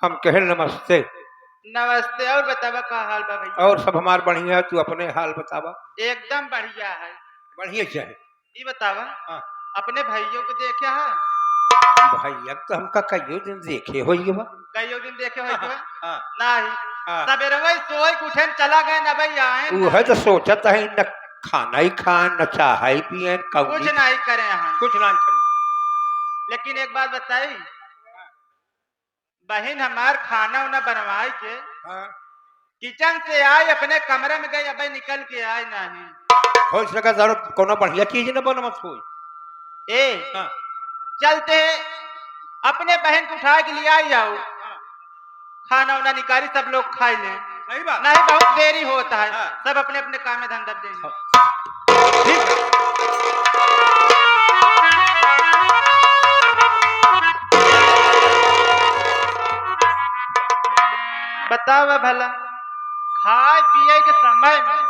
हम कहे नमस्ते। नमस्ते। और बतावा का हाल बा भैया? और सब हमार बढ़िया है, तू अपने हाल बतावा। एकदम बढ़िया है। बढ़िया चाहे। ये बतावा हाँ। अपने भाइयों को देखा है? भैया तो हमका कईयो दिन देखे हो बा। कईयों दिन देखे हो हाँ, हाँ, नहीं। हाँ। सवेरे वही सोए के उठे चला गए ना भैया आए वो है तो सोचत है न खाना ही खान न चाह ही पिए कुछ नहीं करे हैं। कुछ ना करे। लेकिन एक बात बताई, बहन हमार खाना उना बनवाई के हाँ। किचन से आए अपने कमरे में गई, अब निकल के आए नहीं। हो सका जरूर कोनो बढ़िया चीज न बनमत हो। ए हाँ। चलते अपने बहन को उठा के लिए आई जाओ, खाना उना निकाली सब लोग खाए ले। सही बात। नहीं बहुत देरी होता है। हाँ। सब अपने अपने काम में धंधा देंगे। ठीक है। बताओ भला खाए पिए के समय में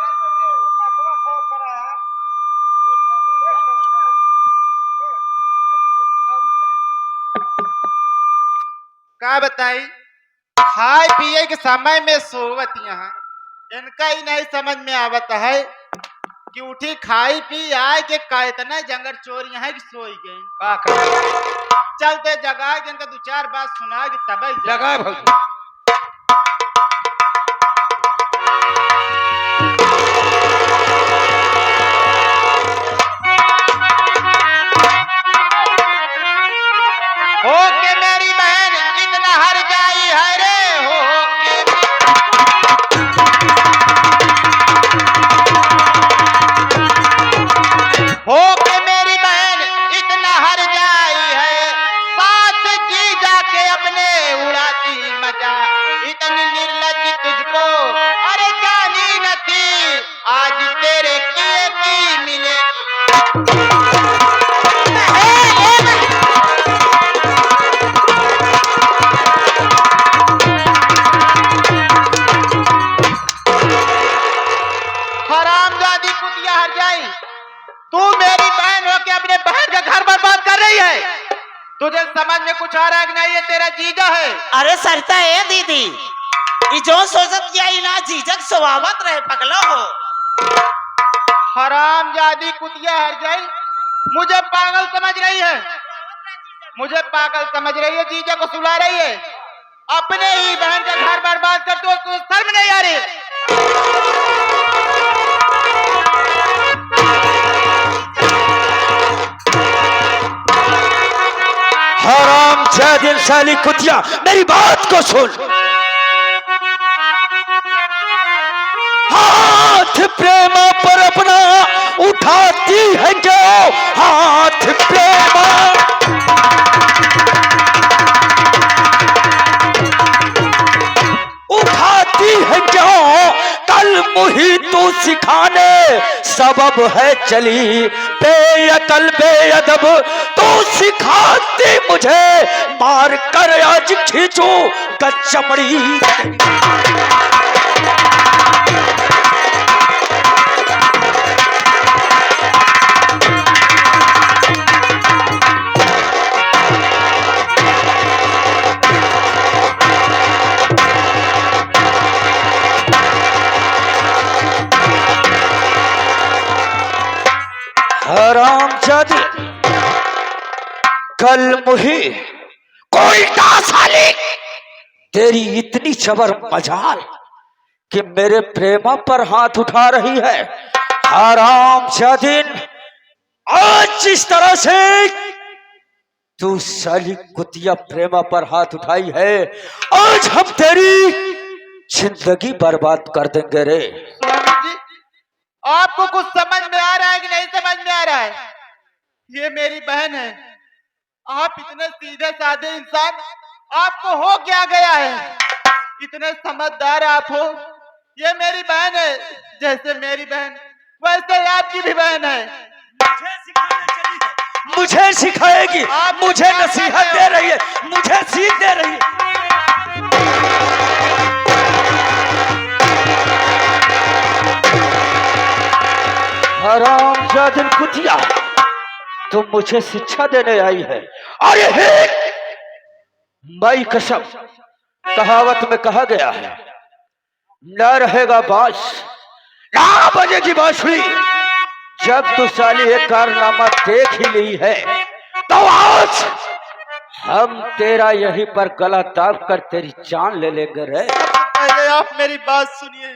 का बताई, खाए पिए के समय में सोवत यहाँ इनका ही नहीं समझ में आवत है कि उठी खाई पी आए के का इतना जंगल चोर यहाँ की सोई गई। का कर चलते जगह के इनका दो चार बात सुना के तब जगह भौजी। हो के मेरी बहन इतना हर जाई है रे। हो के मेरी बहन इतना हर जाई है, साथ जी जाके अपने उड़ाती मजा। इतनी निर्लज तुझको अरे जानी न थी, आज तेरे किए की मिले। हरामजादी कुतिया हर जाई, तू मेरी बहन हो के अपने बहन का घर बर्बाद कर रही है। तुझे समझ में कुछ आ रहा है कि नहीं? ये तेरा जीजा है। अरे सरता है दीदी, ई जो सोचत किया ना जीजक स्वभावत रहे पगलो हो। हरामजादी कुतिया हर जाई, मुझे पागल समझ रही है। मुझे पागल समझ रही है, जीजा को सुला रही है। अपने ही बहन का घर बर्बाद कर दो, तो शर्म नहीं आ रही? हराम जादिल साली कुतिया, मेरी बात को सुन। हाथ प्रेमा पर अपना उठाती है जो, हाथ प्रेमा उठाती है जो, कल मुही तू सिखाने सबब है चली। बेअकल बेअदब तू सिखाती मुझे, मार कर आज खींचू कचमड़ी। हरामजादी कल मुही कोई साली, तेरी इतनी जबर मजाल कि मेरे प्रेमा पर हाथ उठा रही है। हरामजादी, आज जिस तरह से तू साली कुतिया प्रेमा पर हाथ उठाई है, आज हम तेरी जिंदगी बर्बाद कर देंगे रे। स्वामी जी, आपको कुछ समझ में आ रहा है कि नहीं समझ में आ रहा है? ये मेरी बहन है। आप इतने सीधे साधे इंसान, आपको हो क्या गया है? इतने समझदार आप हो। ये मेरी बहन है, जैसे मेरी बहन वैसे आपकी भी बहन है। मुझे सिखाएगी, मुझे नसीहत दे रही है, मुझे सीख दे रही है। हरामजादी कुतिया, तुम मुझे शिक्षा देने आई है। अरे हे माई कसम, कहावत में कहा गया है, न रहेगा बांस ना बजेगी बांसुरी। जब तू साली एक कारनामा देख ही ली है तो आज हम तेरा यहीं पर गला दाब कर तेरी जान ले लेंगे रे। पहले आप मेरी बात सुनिए।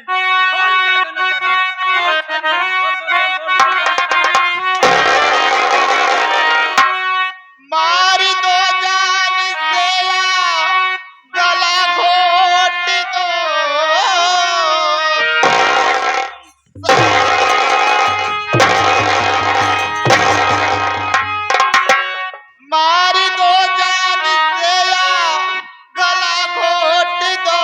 मारी दो जान तेरा गला घोट दो। मारी दो जान तेरा गला घोट दो।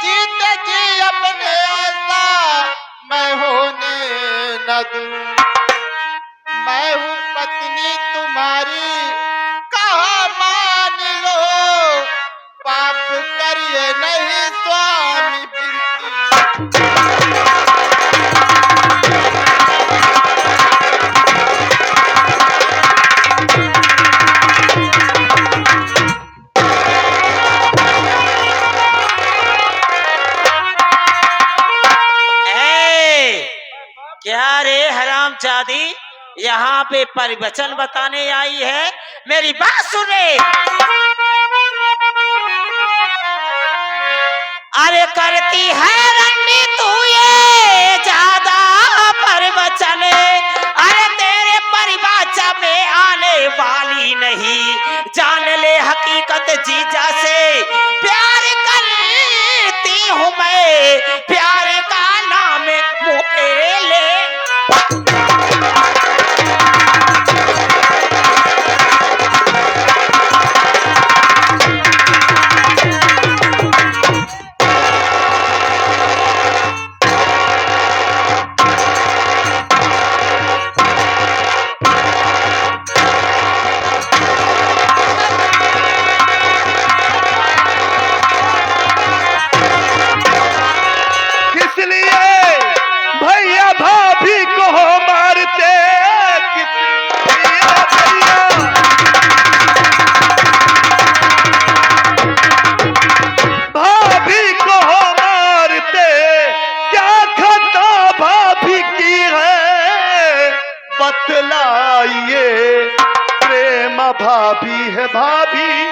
जिंदगी अपने ऐसा मैं होने न दूं। मैं हूँ पत्नी तुम्हारी कहा मान लो। पाप करिए नहीं स्वामी बिनती। ए, क्या रे हरामजादी, यहाँ पे परिवचन बताने आई है? मेरी बात सुने। अरे करती है रंडी तू ये ज्यादा परिवचन, अरे तेरे परिवाचा में आने वाली नहीं। जान ले हकीकत जीजा से प्यार करती हूँ मैं, प्यार का नाम मुँह पे ले। भाभी है, भाभी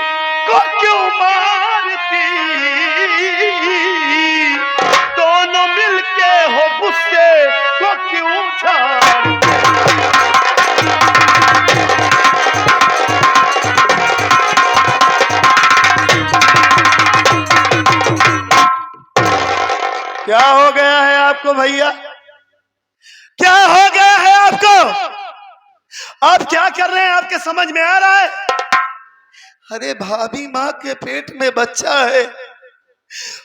को क्यों मारती? दोनों मिलके हो गुस्से को क्यों झाड़ती? क्या हो गया है आपको भैया? क्या हो गया है आपको? आप क्या कर रहे हैं? आपके समझ में आ रहा है? अरे भाभी माँ के पेट में बच्चा है,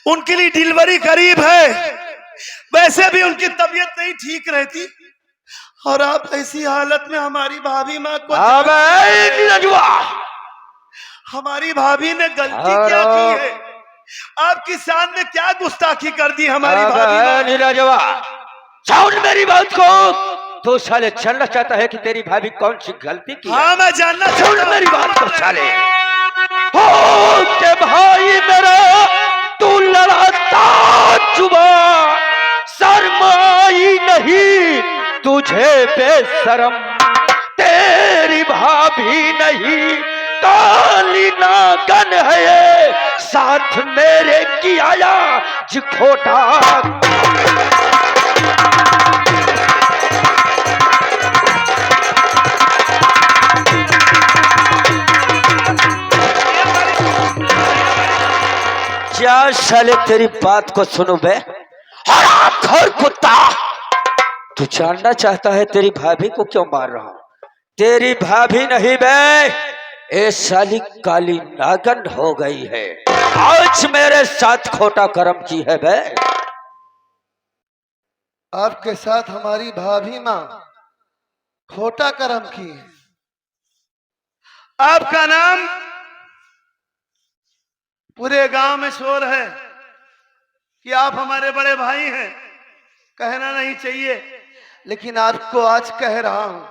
उनके लिए डिलीवरी करीब है, वैसे भी उनकी तबीयत नहीं ठीक रहती और आप ऐसी हालत में हमारी भाभी माँ को। हमारी भाभी ने गलती क्या की है? आपकी शान में क्या गुस्ताखी कर दी हमारी भाभी? नीलाजवा, सुन मेरी बात को। तू साले जानना चाहता है कि तेरी भाभी कौन सी गलती की? हाँ, मैं जानना चाहता हूं। मेरी बात को साले। हो के भाई मेरा तू लड़ाता जुबा, शर्माई नहीं तुझे बेशरम। तेरी भाभी नहीं काली नागन है ये, साथ मेरे की आया जिखोटा। क्या साले तेरी बात को सुनो बे, हरामखोर कुत्ता। तू जानना चाहता है तेरी भाभी को क्यों मार रहा हूं? तेरी भाभी नहीं बे, ये साली काली नागन हो गई है। आज मेरे साथ खोटा कर्म की है बे। आपके साथ हमारी भाभी माँ खोटा कर्म की है। आपका नाम पूरे गांव में शोर है कि आप हमारे बड़े भाई हैं, कहना नहीं चाहिए लेकिन आपको आज कह रहा हूं।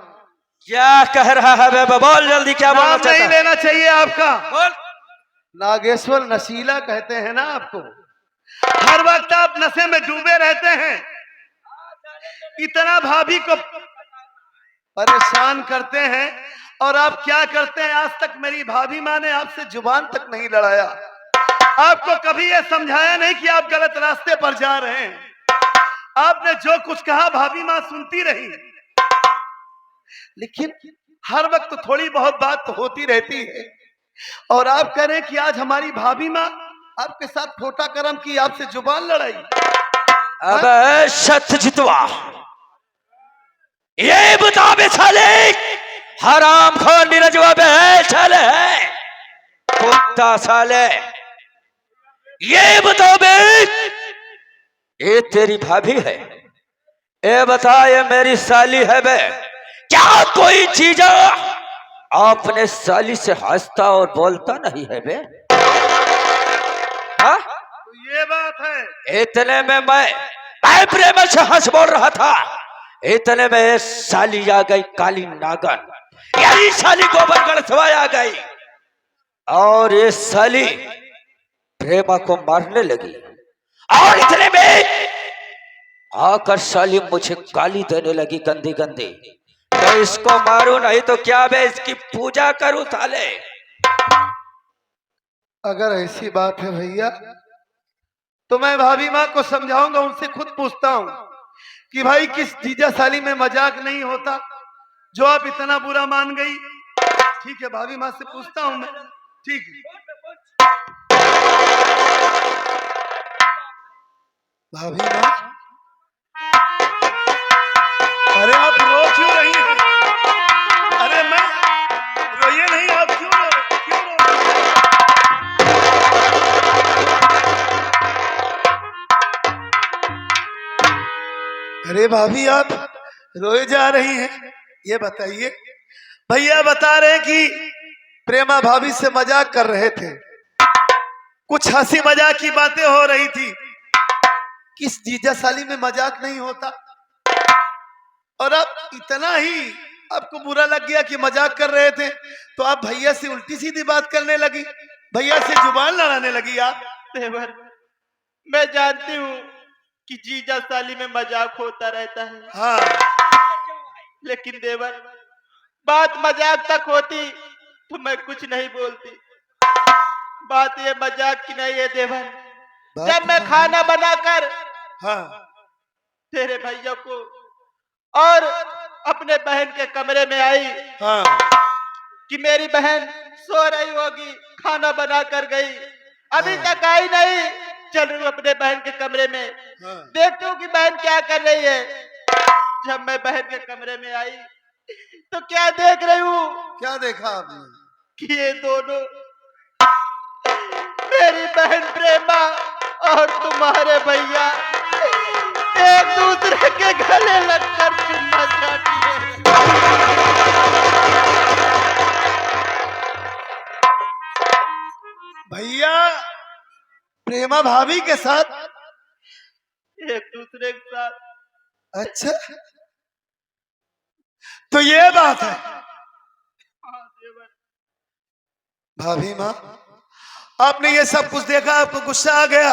क्या कह रहा है बे? बोल जल्दी, क्या बोलना नाम चाहता नहीं है? लेना चाहिए आपका। बोल। नागेश्वर नशीला कहते हैं ना आपको। हर वक्त आप नशे में डूबे रहते हैं, इतना भाभी को परेशान करते हैं, और आप क्या करते हैं? आज तक मेरी भाभी माँ ने आपसे जुबान तक नहीं लड़ाया, आपको कभी यह समझाया नहीं कि आप गलत रास्ते पर जा रहे हैं। आपने जो कुछ कहा भाभी माँ सुनती रही, लेकिन हर वक्त थोड़ी बहुत बात तो होती रहती है। और आप कह रहे हैं कि आज हमारी भाभी माँ आपके साथ खोटा कर्म की, आपसे जुबान लड़ाई। अबे सतजितवा, ये बता बे साले, हराम खोर नीरजवा बे साले है कुत्ता साले, ये बताओ बे, ये तेरी भाभी है? ये बता, ये मेरी साली है बे? क्या कोई चीज आपने साली से हंसता और बोलता नहीं है बे? हाँ? तो ये बात है। इतने में मैं प्रेम से हंस बोल रहा था, इतने में ये साली आ गई काली नागन, यही साली गोबरगढ़ सवाई आ गई, और ये साली प्रेमा को मारने लगी। और इतने में आकर साली मुझे गाली देने लगी गंदी गंदी। तो इसको मारू नहीं तो क्या बे, इसकी पूजा करूं साले? अगर ऐसी बात है भैया, तो मैं भाभी माँ को समझाऊंगा, उनसे खुद पूछता हूँ कि भाई किस जीजा साली में मजाक नहीं होता जो आप इतना बुरा मान गई। ठीक है, भाभी माँ से पूछता हूँ मैं। ठीक है भाभी माँ, अरे आप रो क्यों रही हैं? अरे मैं रोइए नहीं, आप क्यों रो रहे? अरे भाभी आप रोए जा रही हैं, ये बताइए। भैया बता रहे हैं कि प्रेमा भाभी से मजाक कर रहे थे, कुछ हंसी मजाक की बातें हो रही थी। किस जीजा साली में मजाक नहीं होता, और आप इतना ही आपको बुरा लग गया कि मजाक कर रहे थे, तो आप भैया से उल्टी सीधी बात करने लगी, भैया से जुबान लड़ाने लगी आप। देवर, मैं जानती हूँ कि जीजा साली में मजाक होता रहता है, हाँ, लेकिन देवर, बात मजाक तक होती तो मैं कुछ नहीं बोलती। बात ये मजाक की नहीं है देवर। जब मैं खाना बनाकर हाँ, तेरे भैया को और अपने बहन के कमरे में आई हाँ, कि मेरी बहन सो रही होगी, खाना बना कर गई, अभी तक आई नहीं। चलूं अपने बहन के कमरे में, हाँ। देखती हूँ कि बहन क्या कर रही है। जब मैं बहन के कमरे में आई तो क्या देख रही हूँ क्या देखा आपने? कि ये दोनों, मेरी बहन प्रेमा और तुम्हारे भैया, एक दूसरे के गले लगकर चुम्मा चाटी है। भैया प्रेमा भाभी के साथ? एक दूसरे के साथ। अच्छा, तो ये बात है। हाँ देवर। भाभी माँ, आपने ये सब कुछ देखा, आपको गुस्सा आ गया?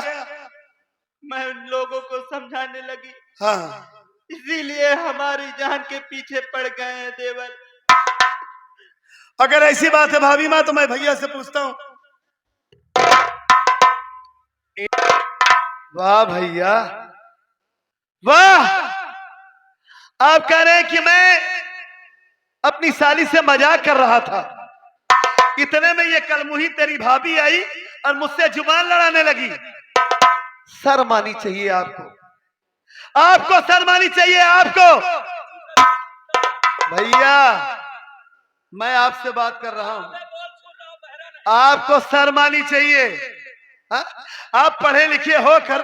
मैं उन लोगों को समझाने लगी, हाँ, इसीलिए हमारी जान के पीछे पड़ गए हैं देवर। अगर ऐसी बात है भाभी माँ, तो मैं भैया से पूछता हूँ। वाह भैया वाह, आप कह रहे हैं कि मैं अपनी साली से मजाक कर रहा था, इतने में ये कलमुही तेरी भाभी आई और मुझसे जुबान लड़ाने लगी। शर्म आनी चाहिए आपको, आपको शर्म आनी चाहिए आपको। भैया मैं आपसे बात कर रहा हूं, आपको शर्म आनी चाहिए। हा? आप पढ़े लिखे होकर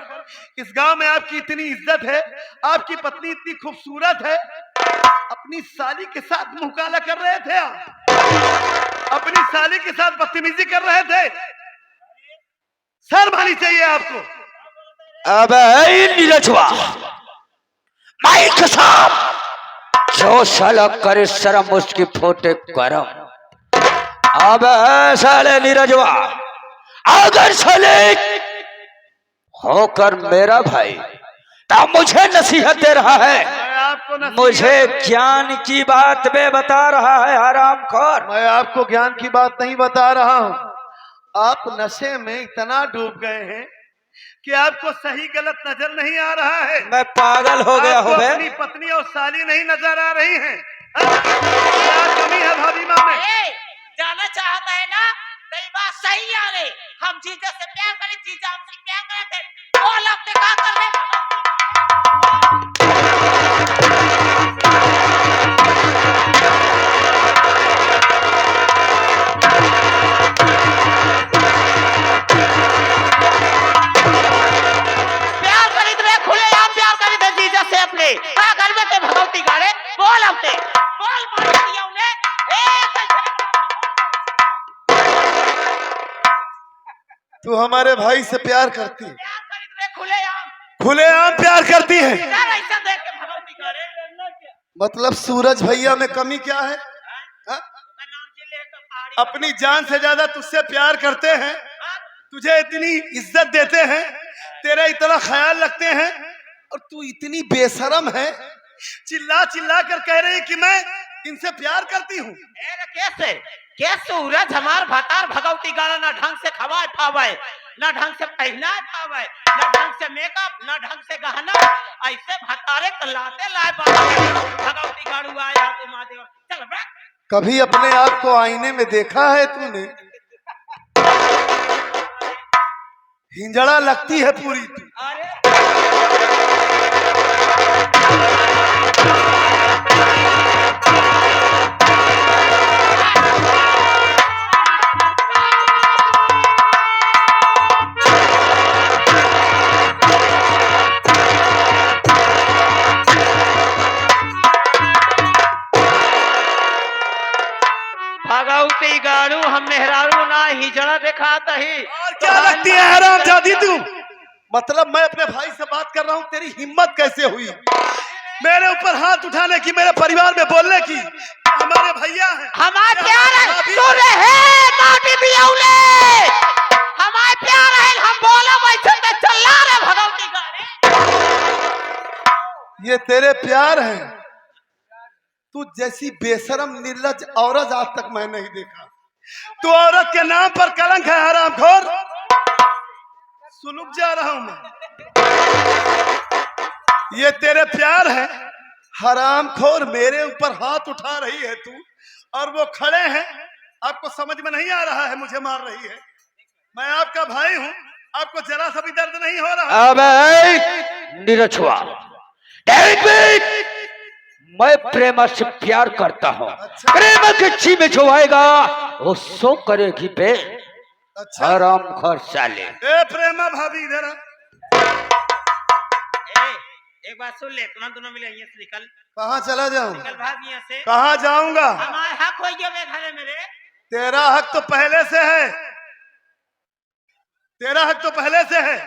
इस गांव में आपकी इतनी इज्जत है, आपकी पत्नी इतनी खूबसूरत है, अपनी साली के साथ मुंह काला कर रहे थे आप, अपनी साली के साथ बदतमीजी कर रहे थे। शर्म आनी चाहिए आपको। अबे नीरजवा, माइक साहब, जो साला करे शर्म उसकी फोटे गरम। अब साले नीरजवा अगर साले होकर मेरा भाई तो मुझे नसीहत दे रहा है, मैं आपको मुझे ज्ञान की बात में बता रहा है हरामखोर। मैं आपको ज्ञान की बात नहीं बता रहा हूँ। आप नशे में इतना डूब गए हैं कि आपको सही गलत नजर नहीं आ रहा है। मैं पागल हो गया हूँ आपको बे। अपनी पत्नी और साली नहीं नजर आ रही हैं। क्या कमी है भाभी माँ में? जाना चाहता है ना, तो ये बात सही आ रही। हम जीजा से प्यार करें, जीजा हमसे प्यार करते, वो लोग तो क्या कर रहे? प्यार करी तो खुलेआम प्यार करी थे जीजा से अपने। हाँ, घर में थे भगवती गाड़े, बोल हमसे, बोल मार दिया उन्हें। तू हमारे भाई से प्यार करती है, प्यार करी तो खुलेआम खुलेआम प्यार करती है। यार, ऐसा देख के भगवती गाड़े मतलब सूरज भैया में कमी क्या है? हाँ? अपनी जान से ज्यादा तुझसे प्यार करते हैं, तुझे इतनी इज्जत देते हैं, तेरा इतना ख्याल रखते हैं, और तू इतनी बेशरम है, चिल्ला चिल्ला कर कह रही कि मैं इनसे प्यार करती हूँ। कैसे क्या सूरज हमार भतार भगवती गाना ना ढंग से खवाए पावे, ना ढंग से पहना पावे, ना ढंग से मेकअप, ना ढंग से गहना, ऐसे भतारे लाते लाए भगवती गाड़ू आया तो महादेव। चल बे। कभी अपने आप को आईने में देखा है तूने? हिंजड़ा लगती है पूरी तू। भगवती गाड़ू हम मेहरारू ना हिजड़ा दिखाता ही। और क्या लगती है हरामजादी तू? मतलब मैं अपने भाई से बात कर रहा हूँ, तेरी हिम्मत कैसे हुई मेरे ऊपर हाथ उठाने की, मेरे परिवार में बोलने की? हमारे भैया हैं, हमारे प्यार है, सुन रहे माटी बियाउले, हमारे प्यार है, हम बोला वैसे तो चला रे भगवती गाड़े। ये तेरे प्यार हैं। तू जैसी बेशरम निर्लज औरत आज तक मैं नहीं देखा। तू औरत के नाम पर कलंक है हरामखोर। सुलुक जा रहा हूं मैं। ये तेरे प्यार है हरामखोर, मेरे ऊपर हाथ उठा रही है तू, और वो खड़े हैं। आपको समझ में नहीं आ रहा है, मुझे मार रही है। मैं आपका भाई हूं, आपको जरा सा भी दर्द नहीं हो रहा? अबे नीरजवा, मैं प्रेमा से प्यार करता हूँ। प्रेमा के ची में जो आएगा वो सो करेगी बे। अच्छा हरामखोर साले। ए प्रेमा भाभी इधर आ। एक बात सुन ले, तुम दोनों मिले यहाँ से निकल। कहाँ चला जाऊं? निकल भाग यहाँ से। कहाँ जाऊंगा? हमारे हक हो गया घर मेरे। तेरा हक तो पहले से है, तेरा हक तो पहले से है।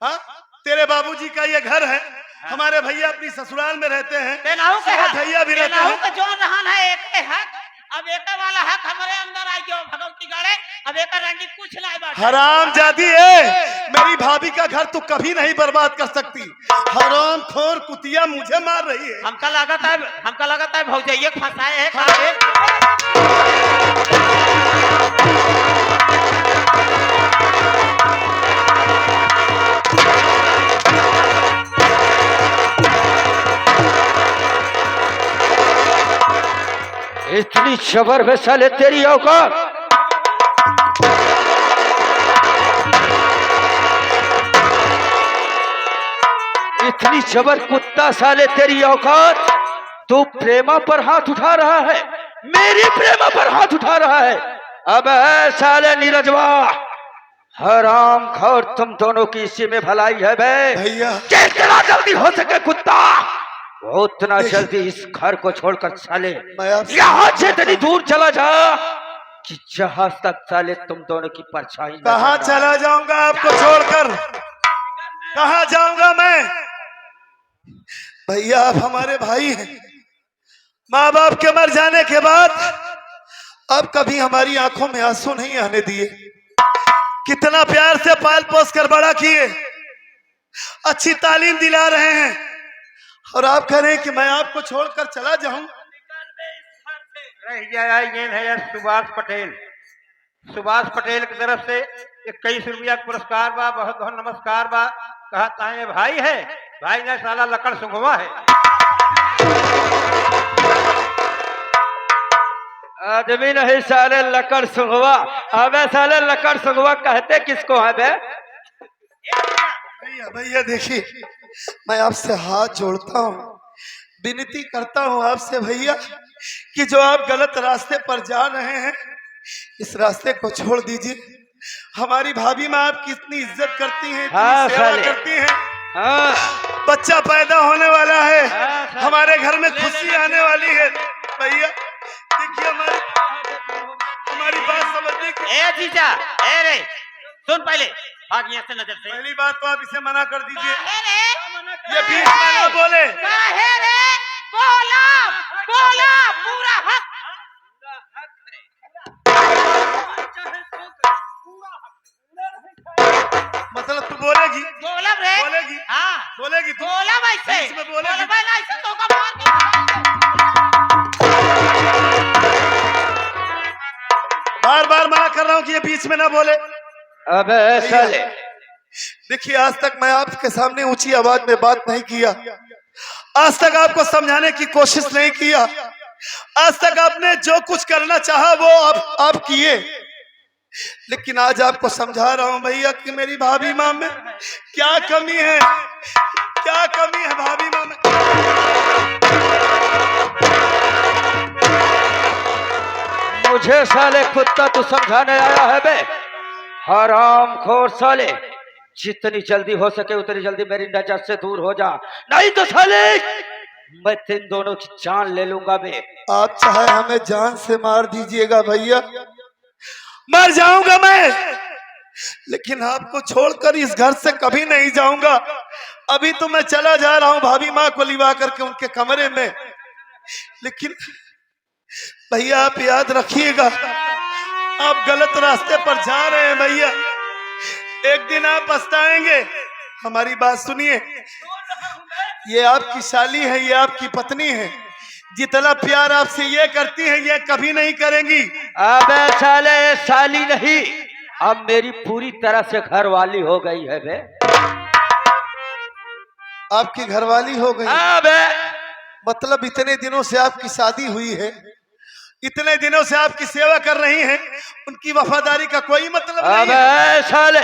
हाँ, तेरे बाबूजी का ये घर है, हमारे भैया अपनी ससुराल में रहते हैं, भैया भी रहते हैं। जो रहन है एक हक, अब एक वाला हक हमारे अंदर आई गयो भगवती गाड़े। अब एक रंडी कुछ नहीं बात। हरामजादी है, मेरी भाभी का घर तू कभी नहीं बर्बाद कर सकती। हरामखोर कुतिया मुझे मार रही है। हमका लगता है भौजाइये फंसाए है इतनी जबर में साले तेरी औकात। इतनी जबर कुत्ता साले तेरी औकात। तू प्रेमा पर हाथ उठा रहा है, मेरी प्रेमा पर हाथ उठा रहा है। अब है साले नीरजवा, हरामखोर, तुम दोनों की इसी में भलाई है बे। भैया जितना जल्दी हो सके कुत्ता उतना जल्दी इस घर को छोड़कर साले यहाँ से इतनी दूर चला जा कि जहां तक साले तुम दोनों की परछाई न कहाँ नजर चला जाऊंगा आपको छोड़कर? कहाँ जाऊंगा मैं? भैया आप हमारे भाई हैं, माँ बाप के मर जाने के बाद अब कभी हमारी आंखों में आंसू नहीं आने दिए। कितना प्यार से पाल पोस कर बड़ा किए, अच्छी तालीम दिला रहे हैं, और आप कह रहे हैं कि मैं आपको छोड़कर चला जाऊं। रह गया ये है सुभाष पटेल। सुभाष पटेल की तरफ से 21 रुपया पुरस्कार बा। बहुत बहुत नमस्कार बा। कहता है भाई है, भाई ने साला लकड़ सुंघवा है। आदमी नहीं साले लकड़ सुंघवा। अबे साले लकड़ सुंघवा कहते किसको है बे? भैया भैया देखिए, मैं आपसे हाथ जोड़ता हूँ, विनती करता हूँ आपसे भैया कि जो आप गलत रास्ते पर जा रहे हैं, इस रास्ते को छोड़ दीजिए। हमारी भाभी माँ आपकी इतनी इज्जत करती हैं, इतनी सेवा करती हैं। हाँ। बच्चा पैदा होने वाला है, हमारे घर में खुशी आने वाली है। भैया देखिए, हमारी बात समझने की। ए जीजा, ए रे, सुन पहले, भाग यहाँ से नजर से। पहली बात तो आप इसे मना कर दीजिए, रे, ये बीच में ना बोले। काहे रे? बोला, बोला, पूरा हक। मतलब तू बोलेगी? बोला रे? बोलेगी? हाँ, बोलेगी तू? बोला वैसे। बीच में बोलेगी? बोला ऐसे तो का मार के। बार बार मना कर रहा हूँ कि ये बीच में ना बोले। अबे साले, देखिए, आज तक मैं आपके सामने ऊंची आवाज में बात नहीं किया, आज तक आपको समझाने की कोशिश नहीं किया, आज तक आपने जो कुछ करना चाहा वो आप किए, लेकिन आज आपको समझा रहा हूं भैया कि मेरी भाभी माँ में क्या कमी है, क्या कमी है भाभी माँ में। मुझे साले कुत्ता तू समझाने आया है बे? हराम खोर साले, जितनी जल्दी हो सके उतनी जल्दी मेरी नजर से दूर हो जा, नहीं तो साले मैं इन दोनों की जान ले लूंगा बे। आप चाहे हमें जान से मार दीजिएगा भैया, मर जाऊंगा मैं, लेकिन आपको छोड़कर इस घर से कभी नहीं जाऊंगा। अभी तो मैं चला जा रहा हूं भाभी माँ को लिवा करके उनके कमरे में, लेकिन भैया आप याद रखिएगा, आप गलत रास्ते पर जा रहे हैं भैया, एक दिन आप पछताएंगे। हमारी बात सुनिए, ये आपकी साली है, ये आपकी पत्नी है, जितना प्यार आपसे ये करती है ये कभी नहीं करेंगी। अबे साले, साली नहीं, अब मेरी पूरी तरह से घरवाली हो गई है बे। आपकी घरवाली हो गई? अबे मतलब इतने दिनों से आपकी शादी हुई है, इतने दिनों से आपकी सेवा कर रही हैं, उनकी वफादारी का कोई मतलब नहीं है। अबे साले,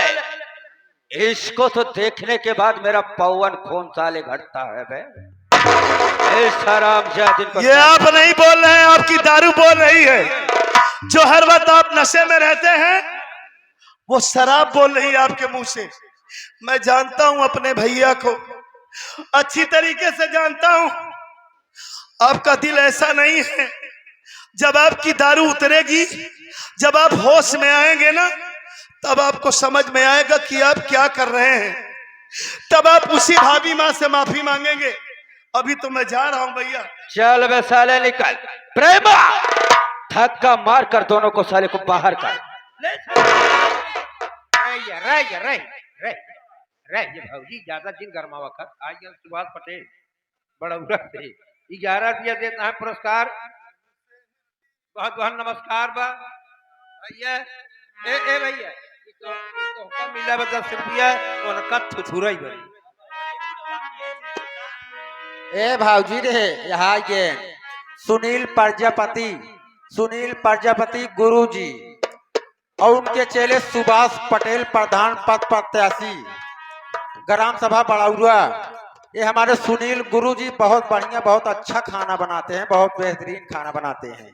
इसको तो देखने के बाद मेरा पवन खून साले घटता है बे। इस हरामजादी को ये आप नहीं बोल रहे हैं, आपकी दारू बोल रही है। जो हर वक्त आप नशे में रहते हैं वो शराब बोल रही है आपके मुंह से। मैं जानता हूं अपने भैया को, अच्छी तरीके से जानता हूं। आपका दिल ऐसा नहीं है। जब आपकी दारू उतरेगी, जब आप होश में आएंगे ना, तब आपको समझ में आएगा कि आप क्या कर रहे हैं, तब आप उसी भाभी माँ से माफी मांगेंगे। अभी तो मैं जा रहा हूं भैया। चल बे साले, निकल। प्रेमा, धक्का मार कर दोनों को साले को बाहर कर। ये भौजी ज्यादा दिन गरमावा कर। आज कल सुभाष पटेल बड़ा उड़ा से 11 रुपया देता है पुरस्कार। बहुत बहुत नमस्कार बा भैया। ए भैया, तो मिला 10 रुपया उनका थुथुराई भरी। ए भाऊजी रे, यहाँ ये सुनील प्रजापति गुरुजी और उनके चेले सुभाष पटेल प्रधान पद प्रत्याशी ग्राम सभा बड़ौरा। ये हमारे सुनील गुरुजी बहुत बढ़िया, बहुत अच्छा खाना बनाते हैं, बहुत बेहतरीन खाना बनाते हैं,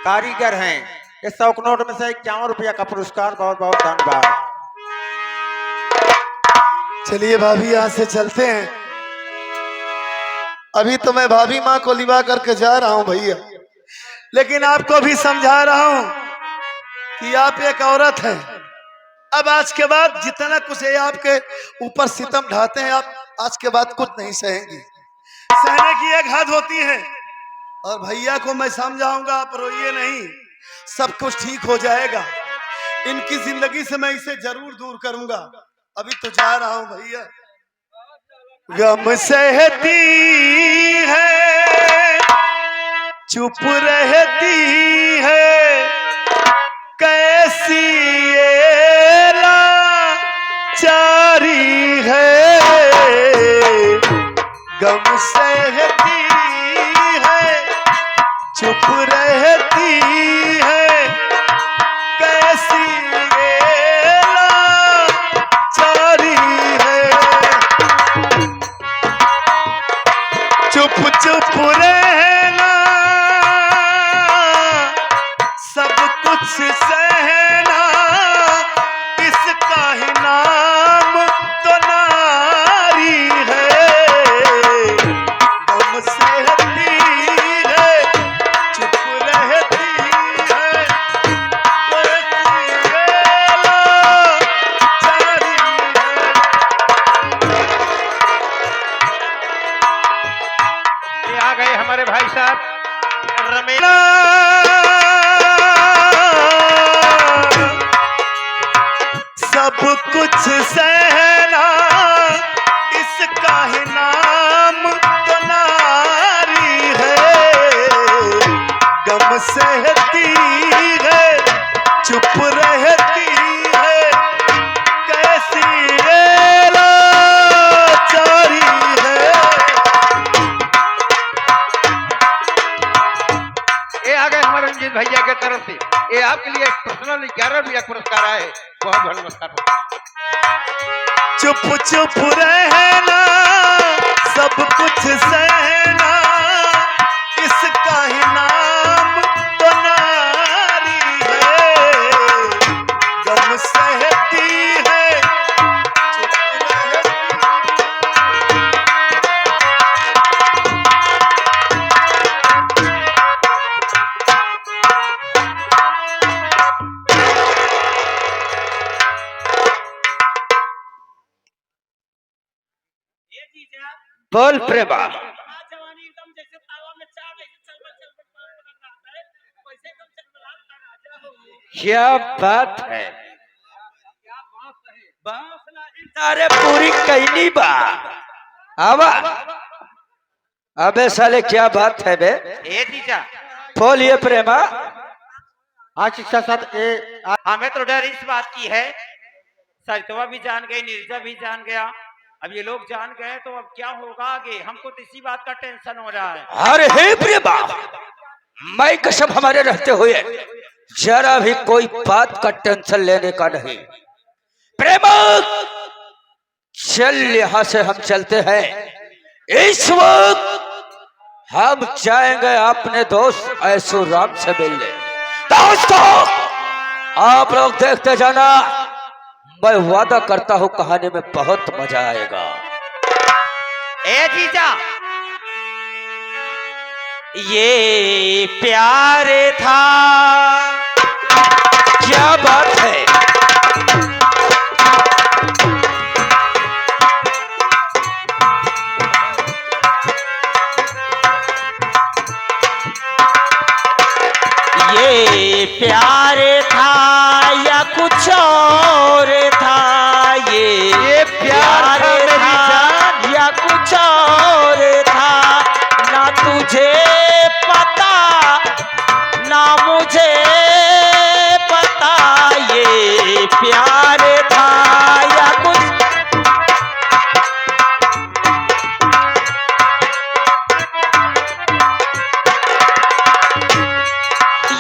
कारीगर हैं। ये 100 नोट में से 51 रुपया का पुरस्कार। बहुत बहुत धन्यवाद। चलिए भाभी, यहाँ से चलते हैं। अभी तो मैं भाभी माँ को लिवा करके जा रहा हूं भैया, लेकिन आपको भी समझा रहा हूं कि आप एक औरत हैं। अब आज के बाद जितना कुछ है आपके ऊपर सितम ढाते हैं, आप आज के बाद कुछ नहीं सहेंगी। सहने की एक हद होती है, और भैया को मैं समझाऊंगा, आप रोइए नहीं, सब कुछ ठीक हो जाएगा। इनकी जिंदगी से मैं इसे जरूर दूर करूंगा। अभी तो जा रहा हूं भैया। गम सहती है, चुप रहती है, कैसी ये लाचारी है। गम सहती है, चुप रहती है, कैसी ये लाचारी है। चुप चुप रहना, सब कुछ सहना, इसका ही नाम तो नारी है। गम सहती है, चुप रहती है, कैसी ये लाचारी है। ये आ गए हमारे भाई साहब रमेश। सब कुछ सहना, इसका ही नाम तो नारी है। गम सहती है, चुप रहती है, कैसी ये लाचारी है। ये आ गए हमारे रंजीत भैया के तरफ से। ये आपके लिए पर्सनल 11 रुपया पुरस्कार आए। बहुत बहुत नमस्कार। चुप चुप रहना, सब कुछ सहना, इसका ही नाम तो नारी है। गम सहती है, चुप रहती बोल प्रेमा, जवानी एकदम जैसे तावा में चाव ऐसे चल पकड़ रहा है, वैसे एकदम चलबलाता राजा हो गए। क्या बात है। बांस ना इतारे पूरी कहनी बा। आवा अबे साले क्या बात है बे। ए जीजा, बोलिए प्रेमा। हाँ शिक्षा साथ ये हमें तो डर इस बात की है, सरितवा भी जान गई, नीरजा भी जान गया, अब ये लोग जान गए तो अब क्या होगा आगे, हमको तो इसी बात का टेंशन हो रहा है। अरे हे प्रेमा, मैं कसम हमारे रहते हुए जरा भी कोई बात का टेंशन लेने का नहीं। प्रेमा चल, यहां से हम चलते हैं। इस वक्त हम जाएंगे अपने दोस्त ऐशोराम से मिलने। दोस्तों आप लोग देखते जाना, मैं वादा करता हूं कहानी में बहुत मजा आएगा। ए जीजा, ये प्यार था, क्या बात है। ये प्यार था या कुछ और था, ये प्यार था या कुछ और था, ना तुझे पता ना मुझे पता, ये प्यार था या कुछ।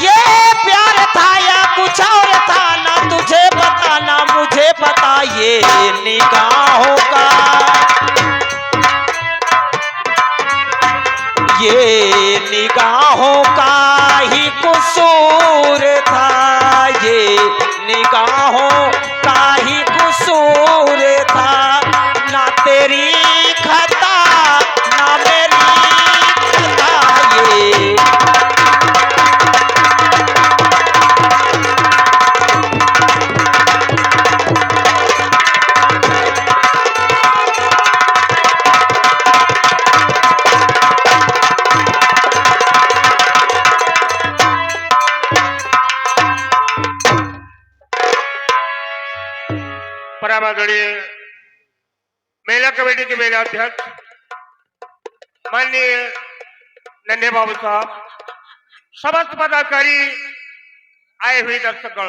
ये प्यार था या कुछ और था, ना तुझे पता ना मुझे पता, ये निगाहों का, ये निगाहों का ही कसूर था, ये निगाहों का ही कसूर था, ना तेरी खता ना मेरी खता, ये आदरणीय मेला कमेटी के मेला अध्यक्ष माननीय नन्हे बाबू साहब, समस्त पदाधिकारी, आए हुए दर्शकगण,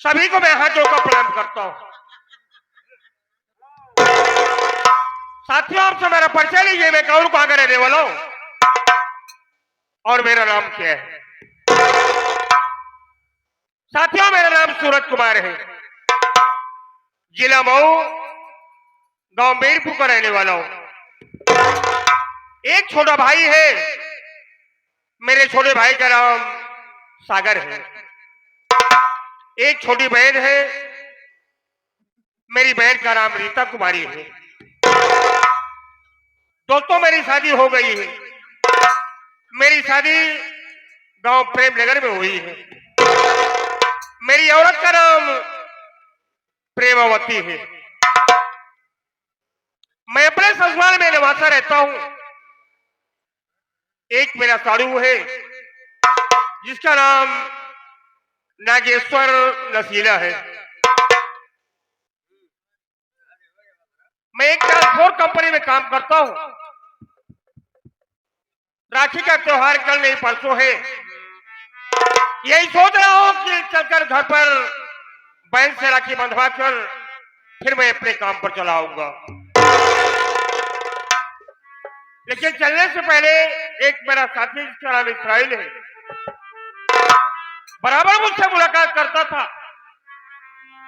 सभी को मैं हाथ जोड़कर प्रणाम करता हूं। साथियों, आपसे मेरा परिचय लीजिए, मैं कौन, कहां का रहने वाला हूं और मेरा नाम क्या है। साथियों, मेरा नाम सूरज कुमार है, जिला मऊ, गांव मेरपुर का रहने वाला हूं। एक छोटा भाई है, मेरे छोटे भाई का नाम सागर है। एक छोटी बहन है, मेरी बहन का नाम रीता कुमारी है। दोस्तों, मेरी शादी हो गई है। मेरी शादी गांव प्रेमनगर में हुई है। मेरी औरत का नाम प्रेमावती है। मैं अपने ससुराल में निवासा रहता हूं। एक मेरा साड़ू है जिसका नाम नागेश्वर नसीला है। मैं एक ट्रांसपोर्ट कंपनी में काम करता हूं। राखी का त्योहार कल नहीं परसों है। यही सोच रहा हूं कि चलकर घर पर बहन से राखी बंधवा कर फिर मैं अपने काम पर चला आऊंगा। लेकिन चलने से पहले एक मेरा साथी जिसका नाम इसराइल है, बराबर मुझसे मुलाकात करता था,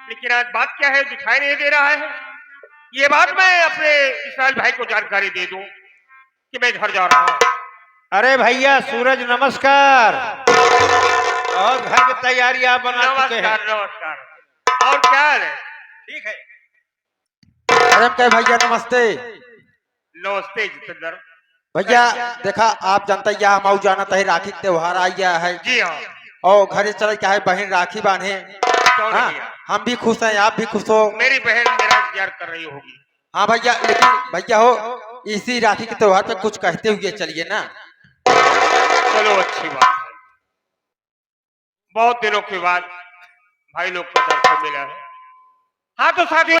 लेकिन आज बात क्या है दिखाई नहीं दे रहा है। ये बात मैं अपने इसराइल भाई को जानकारी दे दूं कि मैं घर जा रहा हूं। अरे भैया सूरज नमस्कार। और घर की तैयारी आप बना चुके हैं? नमस्कार नमस्कार। और क्या हाल है? ठीक है। अरे क्या भैया नमस्ते। नमस्ते जितेंद्र भैया देखा, आप जानते हैं हम जाना था, राखी त्योहार आ गया है। जी हाँ, और घर चल क्या है, बहन राखी बांधे। क्यों नहीं हाँ, किया? हम भी खुश हैं, आप भी खुश हो। मेरी बहन मेरा इंतजार कर रही होगी। हाँ भैया, लेकिन भैया हो इसी राखी के त्योहार पे कुछ कहते हुए चलिए ना। चलो अच्छी बात है, बहुत दिनों के बाद भाई लोग का दर्शन मिला है। हाँ तो साथियों,